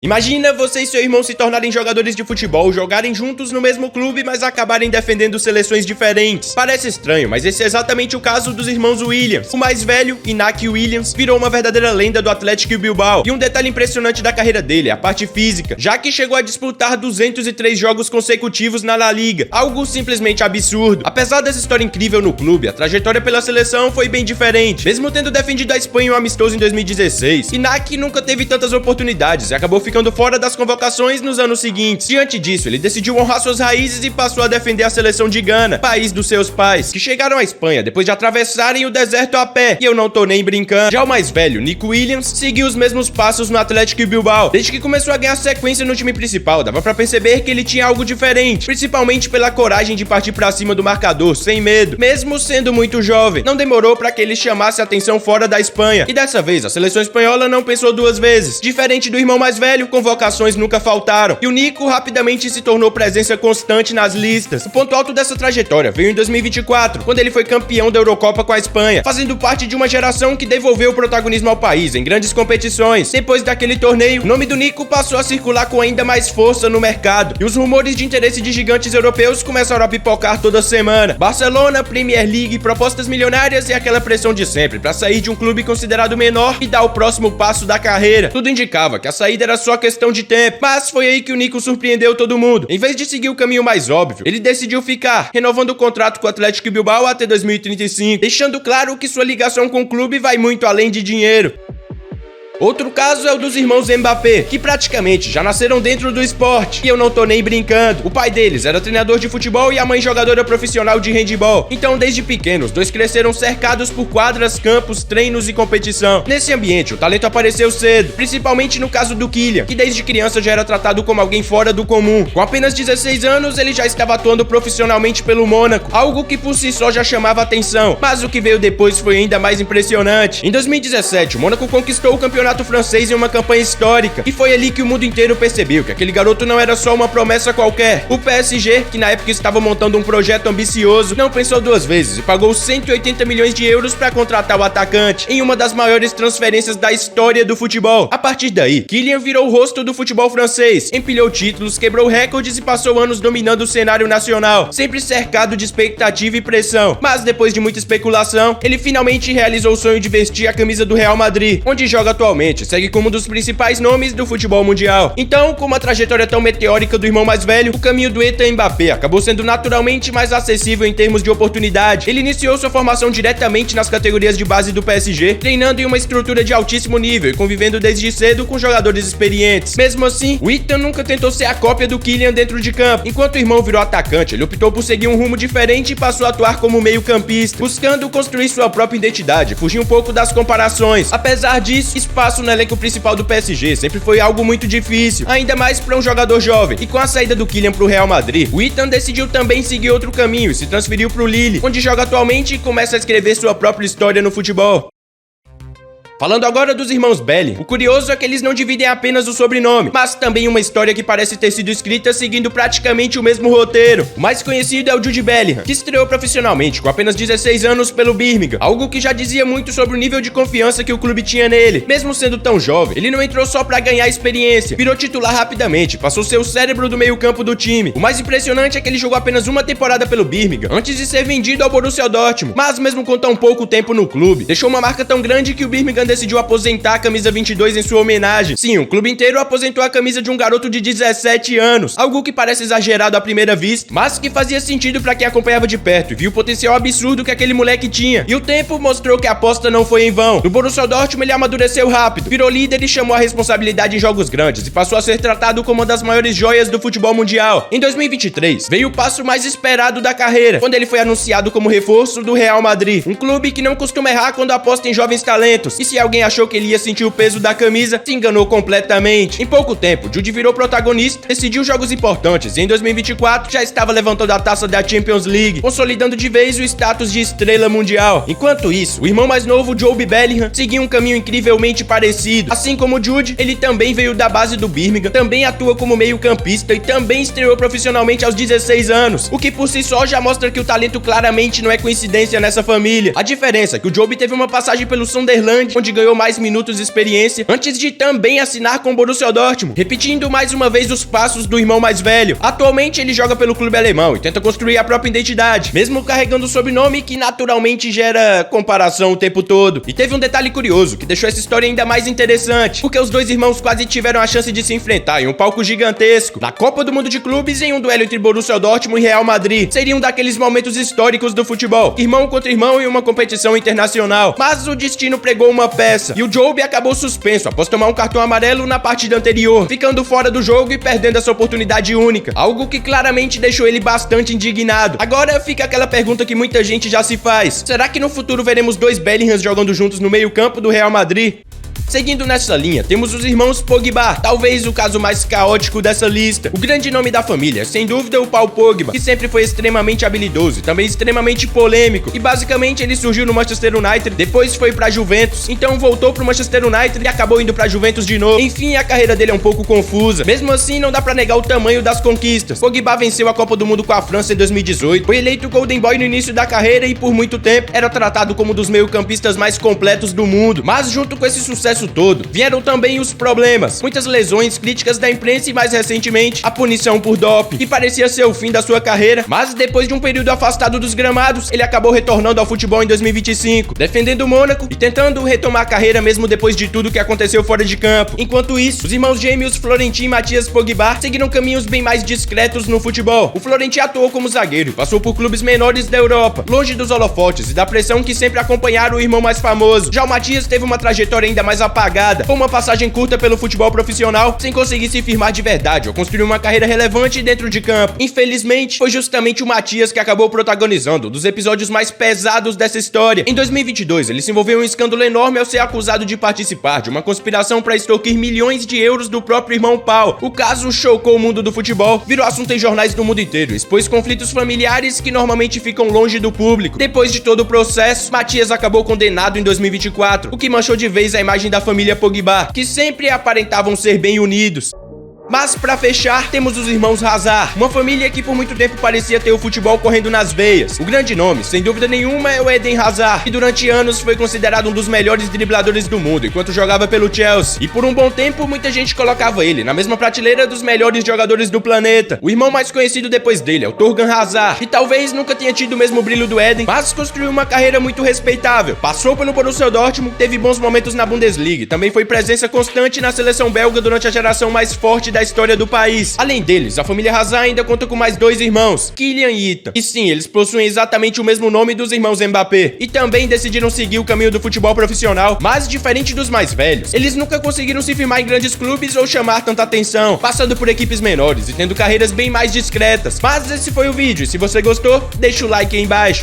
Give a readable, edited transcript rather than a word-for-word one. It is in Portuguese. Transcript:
Imagina você e seu irmão se tornarem jogadores de futebol, jogarem juntos no mesmo clube, mas acabarem defendendo seleções diferentes. Parece estranho, mas esse é exatamente o caso dos irmãos Williams. O mais velho, Iñaki Williams, virou uma verdadeira lenda do Athletic Bilbao. E um detalhe impressionante da carreira dele é a parte física, já que chegou a disputar 203 jogos consecutivos na La Liga, algo simplesmente absurdo. Apesar dessa história incrível no clube, a trajetória pela seleção foi bem diferente. Mesmo tendo defendido a Espanha em um amistoso em 2016, Iñaki nunca teve tantas oportunidades e acabou ficando fora das convocações nos anos seguintes. Diante disso, ele decidiu honrar suas raízes e passou a defender a seleção de Gana, país dos seus pais, que chegaram à Espanha depois de atravessarem o deserto a pé, e eu não tô nem brincando. Já o mais velho, Nico Williams, seguiu os mesmos passos no Athletic Bilbao. Desde que começou a ganhar sequência no time principal, dava pra perceber que ele tinha algo diferente, principalmente pela coragem de partir pra cima do marcador, sem medo, mesmo sendo muito jovem. Não demorou pra que ele chamasse a atenção fora da Espanha, e dessa vez a seleção espanhola não pensou duas vezes. Diferente do irmão mais velho, convocações nunca faltaram, e o Nico rapidamente se tornou presença constante nas listas. O ponto alto dessa trajetória veio em 2024, quando ele foi campeão da Eurocopa com a Espanha, fazendo parte de uma geração que devolveu o protagonismo ao país em grandes competições. Depois daquele torneio, o nome do Nico passou a circular com ainda mais força no mercado, e os rumores de interesse de gigantes europeus começaram a pipocar toda semana. Barcelona, Premier League, propostas milionárias e aquela pressão de sempre para sair de um clube considerado menor e dar o próximo passo da carreira. Tudo indicava que a saída era só questão de tempo, mas foi aí que o Nico surpreendeu todo mundo. Em vez de seguir o caminho mais óbvio, ele decidiu ficar, renovando o contrato com o Athletic Bilbao até 2035, deixando claro que sua ligação com o clube vai muito além de dinheiro. Outro caso é o dos irmãos Mbappé, que praticamente já nasceram dentro do esporte, e eu não tô nem brincando. O pai deles era treinador de futebol e a mãe jogadora profissional de handebol. Então, desde pequenos, os dois cresceram cercados por quadras, campos, treinos e competição. Nesse ambiente, o talento apareceu cedo, principalmente no caso do Kylian, que desde criança já era tratado como alguém fora do comum. Com apenas 16 anos, ele já estava atuando profissionalmente pelo Mônaco, algo que por si só já chamava atenção, mas o que veio depois foi ainda mais impressionante. Em 2017, o Mônaco conquistou o campeonato francês em uma campanha histórica, e foi ali que o mundo inteiro percebeu que aquele garoto não era só uma promessa qualquer. O PSG, que na época estava montando um projeto ambicioso, não pensou duas vezes e pagou 180 milhões de euros para contratar o atacante, em uma das maiores transferências da história do futebol. A partir daí, Kylian virou o rosto do futebol francês, empilhou títulos, quebrou recordes e passou anos dominando o cenário nacional, sempre cercado de expectativa e pressão. Mas depois de muita especulação, ele finalmente realizou o sonho de vestir a camisa do Real Madrid, onde joga atualmente. Segue como um dos principais nomes do futebol mundial. Então, com uma trajetória tão meteórica do irmão mais velho, o caminho do Ethan Mbappé acabou sendo naturalmente mais acessível em termos de oportunidade. Ele iniciou sua formação diretamente nas categorias de base do PSG, treinando em uma estrutura de altíssimo nível e convivendo desde cedo com jogadores experientes. Mesmo assim, o Ethan nunca tentou ser a cópia do Kylian dentro de campo. Enquanto o irmão virou atacante, ele optou por seguir um rumo diferente e passou a atuar como meio-campista, buscando construir sua própria identidade, fugir um pouco das comparações. Apesar disso, espaço no elenco principal do PSG sempre foi algo muito difícil, ainda mais para um jogador jovem, e com a saída do Kylian pro Real Madrid, o Ethan decidiu também seguir outro caminho e se transferiu pro Lille, onde joga atualmente e começa a escrever sua própria história no futebol. Falando agora dos irmãos Belly, o curioso é que eles não dividem apenas o sobrenome, mas também uma história que parece ter sido escrita seguindo praticamente o mesmo roteiro. O mais conhecido é o Jude Bellingham, que estreou profissionalmente com apenas 16 anos pelo Birmingham, algo que já dizia muito sobre o nível de confiança que o clube tinha nele. Mesmo sendo tão jovem, ele não entrou só pra ganhar experiência, virou titular rapidamente, passou a ser o cérebro do meio-campo do time. O mais impressionante é que ele jogou apenas uma temporada pelo Birmingham, antes de ser vendido ao Borussia Dortmund, mas mesmo com tão pouco tempo no clube, deixou uma marca tão grande que o Birmingham decidiu aposentar a camisa 22 em sua homenagem. Sim, o clube inteiro aposentou a camisa de um garoto de 17 anos, algo que parece exagerado à primeira vista, mas que fazia sentido pra quem acompanhava de perto e viu o potencial absurdo que aquele moleque tinha. E o tempo mostrou que a aposta não foi em vão. No Borussia Dortmund ele amadureceu rápido, virou líder e chamou a responsabilidade em jogos grandes e passou a ser tratado como uma das maiores joias do futebol mundial. Em 2023, veio o passo mais esperado da carreira, quando ele foi anunciado como reforço do Real Madrid, um clube que não costuma errar quando aposta em jovens talentos. E se alguém achou que ele ia sentir o peso da camisa, se enganou completamente. Em pouco tempo, Jude virou protagonista, decidiu jogos importantes e em 2024 já estava levantando a taça da Champions League, consolidando de vez o status de estrela mundial. Enquanto isso, o irmão mais novo, Jobe Bellingham, seguia um caminho incrivelmente parecido. Assim como o Jude, ele também veio da base do Birmingham, também atua como meio-campista e também estreou profissionalmente aos 16 anos, o que por si só já mostra que o talento claramente não é coincidência nessa família. A diferença é que o Jobe teve uma passagem pelo Sunderland, onde onde ganhou mais minutos e experiência, antes de também assinar com o Borussia Dortmund, repetindo mais uma vez os passos do irmão mais velho. Atualmente ele joga pelo clube alemão e tenta construir a própria identidade, mesmo carregando o sobrenome que naturalmente gera comparação o tempo todo. E teve um detalhe curioso que deixou essa história ainda mais interessante, porque os dois irmãos quase tiveram a chance de se enfrentar em um palco gigantesco, na Copa do Mundo de Clubes, em um duelo entre Borussia Dortmund e Real Madrid. Seria um daqueles momentos históricos do futebol, irmão contra irmão em uma competição internacional. Mas o destino pregou uma peça, e o Jobe acabou suspenso após tomar um cartão amarelo na partida anterior, ficando fora do jogo e perdendo essa oportunidade única, algo que claramente deixou ele bastante indignado. Agora fica aquela pergunta que muita gente já se faz: será que no futuro veremos dois Bellinghams jogando juntos no meio-campo do Real Madrid? Seguindo nessa linha, temos os irmãos Pogba, talvez o caso mais caótico dessa lista. O grande nome da família, sem dúvida, o Paul Pogba, que sempre foi extremamente habilidoso e também extremamente polêmico. E basicamente ele surgiu no Manchester United, depois foi pra Juventus, então voltou pro Manchester United e acabou indo pra Juventus de novo. Enfim, a carreira dele é um pouco confusa. Mesmo assim, não dá pra negar o tamanho das conquistas. Pogba venceu a Copa do Mundo com a França em 2018, foi eleito Golden Boy no início da carreira e por muito tempo era tratado como um dos meio-campistas mais completos do mundo. Mas junto com esse sucesso todo, vieram também os problemas, muitas lesões, críticas da imprensa e mais recentemente a punição por doping, que parecia ser o fim da sua carreira. Mas depois de um período afastado dos gramados, ele acabou retornando ao futebol em 2025, defendendo o Mônaco e tentando retomar a carreira mesmo depois de tudo que aconteceu fora de campo. Enquanto isso, os irmãos gêmeos Florentin e Mathias Pogba seguiram caminhos bem mais discretos no futebol. O Florentin atuou como zagueiro e passou por clubes menores da Europa, longe dos holofotes e da pressão que sempre acompanharam o irmão mais famoso. Já o Mathias teve uma trajetória ainda mais apagada, com uma passagem curta pelo futebol profissional, sem conseguir se firmar de verdade ou construir uma carreira relevante dentro de campo. Infelizmente, foi justamente o Mathias que acabou protagonizando um dos episódios mais pesados dessa história. Em 2022, ele se envolveu em um escândalo enorme ao ser acusado de participar de uma conspiração para extorquir milhões de euros do próprio irmão Paul. O caso chocou o mundo do futebol, virou assunto em jornais do mundo inteiro, expôs conflitos familiares que normalmente ficam longe do público. Depois de todo o processo, Mathias acabou condenado em 2024, o que manchou de vez a imagem da família Pogba, que sempre aparentavam ser bem unidos. Mas pra fechar, temos os irmãos Hazard, uma família que por muito tempo parecia ter o futebol correndo nas veias. O grande nome, sem dúvida nenhuma, é o Eden Hazard, que durante anos foi considerado um dos melhores dribladores do mundo enquanto jogava pelo Chelsea. E por um bom tempo, muita gente colocava ele na mesma prateleira dos melhores jogadores do planeta. O irmão mais conhecido depois dele é o Thorgan Hazard, que talvez nunca tenha tido o mesmo brilho do Eden, mas construiu uma carreira muito respeitável. Passou pelo Borussia Dortmund, teve bons momentos na Bundesliga, também foi presença constante na seleção belga durante a geração mais forte da história do país. Além deles, a família Hazard ainda conta com mais dois irmãos, Kylian e Ethan. E sim, eles possuem exatamente o mesmo nome dos irmãos Mbappé. E também decidiram seguir o caminho do futebol profissional, mas diferente dos mais velhos, eles nunca conseguiram se firmar em grandes clubes ou chamar tanta atenção, passando por equipes menores e tendo carreiras bem mais discretas. Mas esse foi o vídeo, e se você gostou, deixa o like aí embaixo.